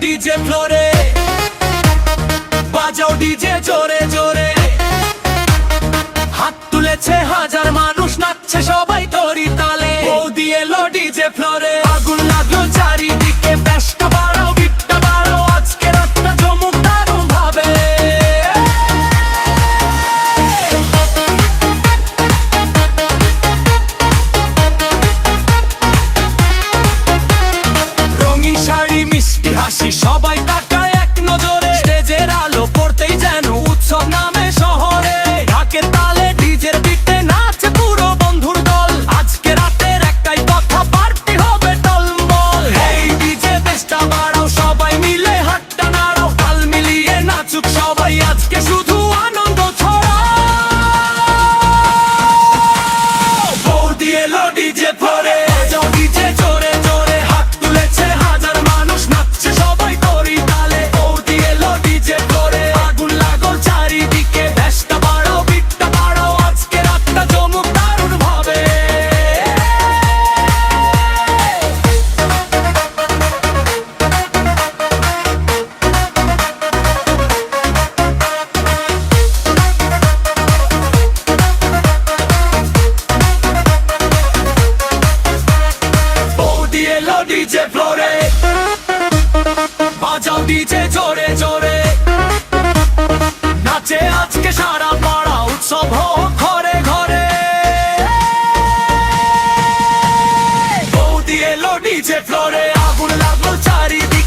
DJ ফ্লোরে, বাজাও DJ জোরে জোরে। হাত তুলেছে হাজার মানুষ, নাচছে সবাই তোরি তালে। বৌদি এলো ডিজে ফ্লোরে, আগুন লাগলো চারিদিকে। ব্যাসটা বাড়াও, বিটটা বাড়াও, আজকে রাতটা জমুক দারুণ ভাবে। রঙিন শাড়ি, মিষ্টি হাসি, সবাই তাকায় এক নজরে। স্টেজের আলো পড়তেই যেন উৎসব নামে শহরে। ঢাকের তালে, ডিজের বিটে নাচে পুরো বন্ধুর দল। আজকে রাতের একটাই কথা, পার্টি হবে টলমল। এই ডিজে বেশটা বাড়াও, সবাই মিলে হাতটা নাড়াও। তাল মিলিয়ে নাচুক সবাই, আজকে শুধু আনন্দ ছড়াও। বৌদি এলো ডিজে ফ্লোরে, বাজাও ডিজে জোরে জোরে। হাত তুলেছে হাজার মানুষ, নাচছে সবাই তোরি তালে। বৌদি এলো ডিজে ফ্লোরে, আগুন লাগো চারিদিকে। ব্যাসটা বাড়াও, বিটটা বাড়াও, আজকে রাতটা জমুক দারুণ ভাবে। বৌদি এলো ডিজে ফ্লোরে, বাজাও ডিজে জোরে জোরে। নাচে আজকে সারা পাড়া, উৎসব হোক ঘরে ঘরে। বৌদি এলো ডিজে ফ্লোরে, আগুন লাগলো চারিদিকে।